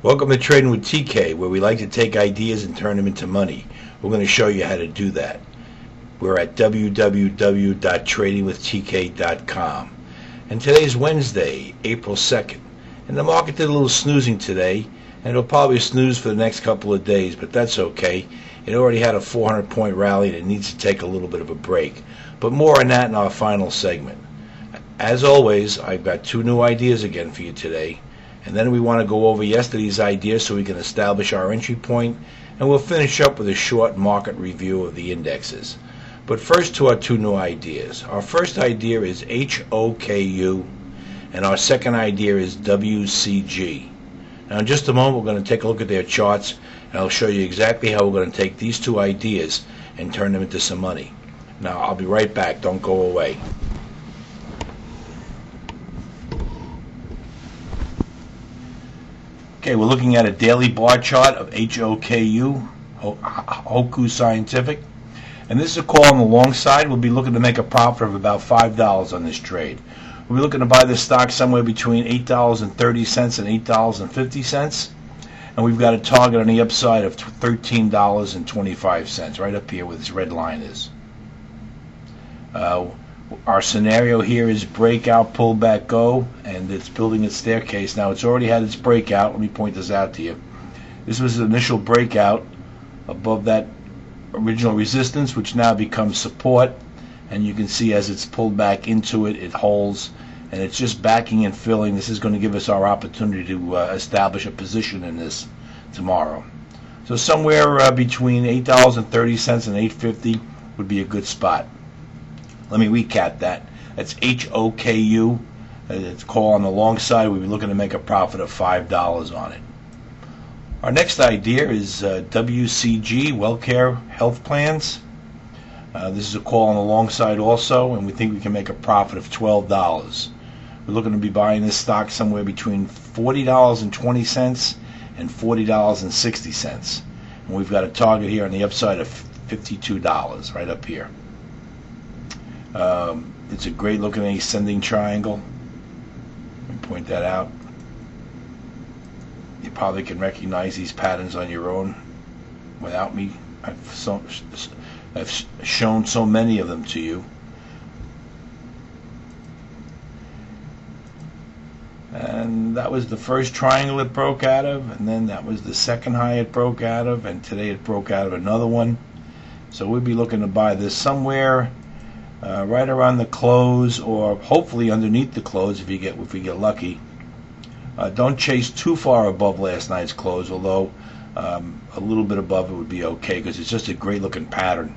Welcome to Trading with TK, where we like to take ideas and turn them into money. We're going to show you how to do that. We're at www.tradingwithtk.com. And today's Wednesday, April 2nd. And the market did a little snoozing today, and it'll probably snooze for the next couple of days, but that's okay. It already had a 400-point rally, and it needs to take a little bit of a break. But more on that in our final segment. As always, I've got two new ideas again for you today. And then we want to go over yesterday's ideas so we can establish our entry point, and we'll finish up with a short market review of the indexes. But first to our two new ideas. Our first idea is HOKU, and our second idea is WCG. Now in just a moment we're going to take a look at their charts, and I'll show you exactly how we're going to take these two ideas and turn them into some money. Now I'll be right back, don't go away. Okay, we're looking at a daily bar chart of HOKU, Hoku Scientific. And this is a call on the long side. We'll be looking to make a profit of about $5 on this trade. We'll be looking to buy this stock somewhere between $8.30 and $8.50. And we've got a target on the upside of $13.25, right up here where this red line is. Our scenario here is breakout, pullback, go, and it's building its staircase. Now it's already had its breakout. Let me point this out to you. This was the initial breakout above that original resistance, which now becomes support, and you can see as it's pulled back into it, it holds, and it's just backing and filling. This is going to give us our opportunity to establish a position in this tomorrow. So somewhere between $8.30 and $8.50 would be a good spot. Let me recap that. That's HOKU. It's a call on the long side. We'll be looking to make a profit of $5 on it. Our next idea is WCG, WellCare Health Plans. This is a call on the long side also, and we think we can make a profit of $12. We're looking to be buying this stock somewhere between $40.20 and $40.60. And we've got a target here on the upside of $52, right up here. It's a great looking ascending triangle. Let me point that out. You probably can recognize these patterns on your own without me. I've shown so many of them to you. And that was the first triangle it broke out of, and then that was the second high it broke out of, and today it broke out of another one. So we'll be looking to buy this somewhere right around the close, or hopefully underneath the close if we get lucky. Don't chase too far above last night's close, although a little bit above it would be okay because it's just a great looking pattern.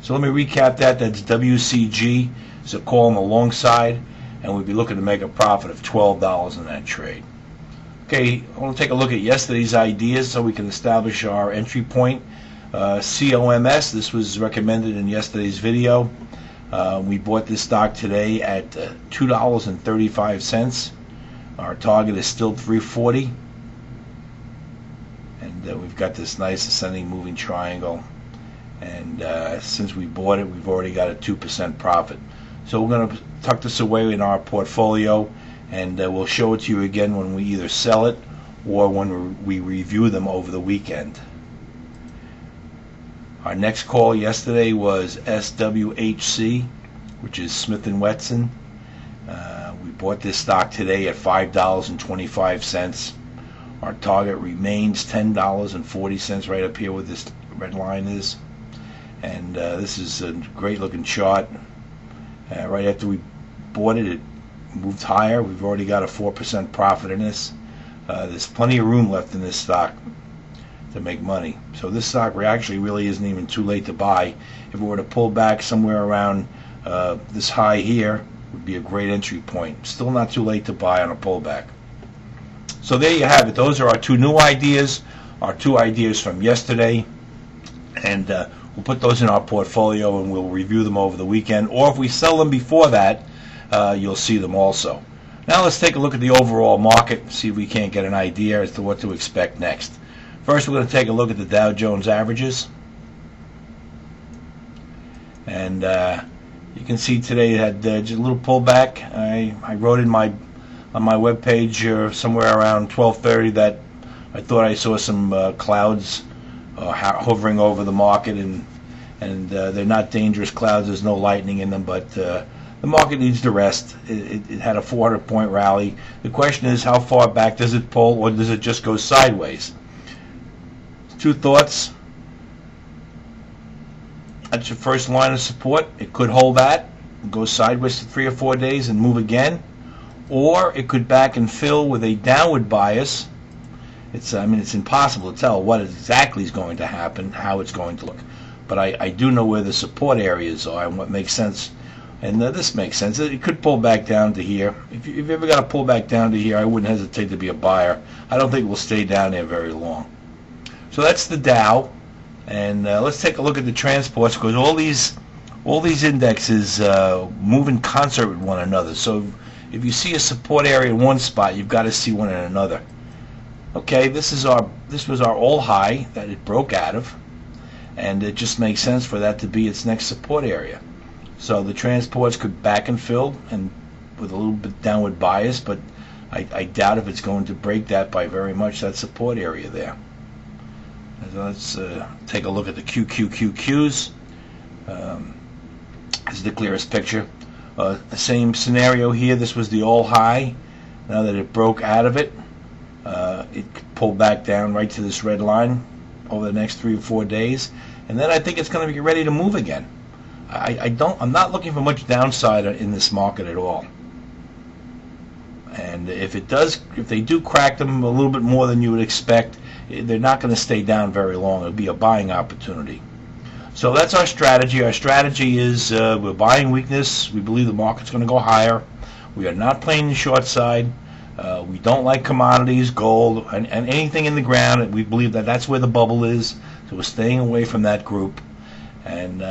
So let me recap that. That's WCG. It's a call on the long side, and we'll be looking to make a profit of $12 in that trade. Okay, I want to take a look at yesterday's ideas so we can establish our entry point. COMS, this was recommended in yesterday's video. We bought this stock today at $2.35. Our target is still $3.40, and we've got this nice ascending moving triangle. And since we bought it, we've already got a 2% profit. So we're going to tuck this away in our portfolio, and we'll show it to you again when we either sell it or when we review them over the weekend. Our next call yesterday was SWHC, which is Smith & Wesson. We bought this stock today at $5.25. Our target remains $10.40, right up here where this red line is. And this is a great looking chart. Right after we bought it, it moved higher. We've already got a 4% profit in this. There's plenty of room left in this stock to make money. So this stock actually really isn't even too late to buy. If it were to pull back somewhere around this high here, would be a great entry point. Still not too late to buy on a pullback. So there you have it. Those are our two new ideas, our two ideas from yesterday, and we'll put those in our portfolio and we'll review them over the weekend, or if we sell them before that, you'll see them also. Now let's take a look at the overall market, see if we can't get an idea as to what to expect next. First, we're going to take a look at the Dow Jones averages. And you can see today it had just a little pullback. I wrote in on my webpage somewhere around 12:30 that I thought I saw some clouds hovering over the market, and they're not dangerous clouds. There's no lightning in them, but the market needs to rest. It had a 400-point rally. The question is, how far back does it pull, or does it just go sideways? Two thoughts. That's your first line of support. It could hold that, go sideways for 3 or 4 days and move again, or it could back and fill with a downward bias. It's impossible to tell what exactly is going to happen, how it's going to look. But I do know where the support areas are and what makes sense. And this makes sense. It could pull back down to here. If you ever got to pull back down to here, I wouldn't hesitate to be a buyer. I don't think we'll stay down there very long. So that's the Dow. And let's take a look at the transports, because all these indexes move in concert with one another. So if you see a support area in one spot, you've got to see one in another. Okay, this was our all high that it broke out of, and it just makes sense for that to be its next support area. So the transports could back and fill, and with a little bit downward bias, but I doubt if it's going to break that by very much, that support area there. So let's take a look at the QQQQs. This is the clearest picture. The same scenario here. This was the all high. Now that it broke out of it, it could pull back down right to this red line over the next 3 or 4 days, and then I think it's going to be ready to move again. I'm not looking for much downside in this market at all. And if they do crack them a little bit more than you would expect, they're not going to stay down very long. It'll be a buying opportunity. So that's our strategy. Our strategy is we're buying weakness. We believe the market's going to go higher. We are not playing the short side. We don't like commodities, gold, and anything in the ground. We believe that that's where the bubble is. So we're staying away from that group. And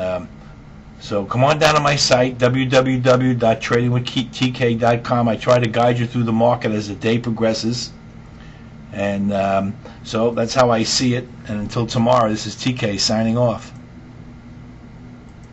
so come on down to my site, www.tradingwithtk.com. I try to guide you through the market as the day progresses. And so that's how I see it. And until tomorrow, this is TK signing off.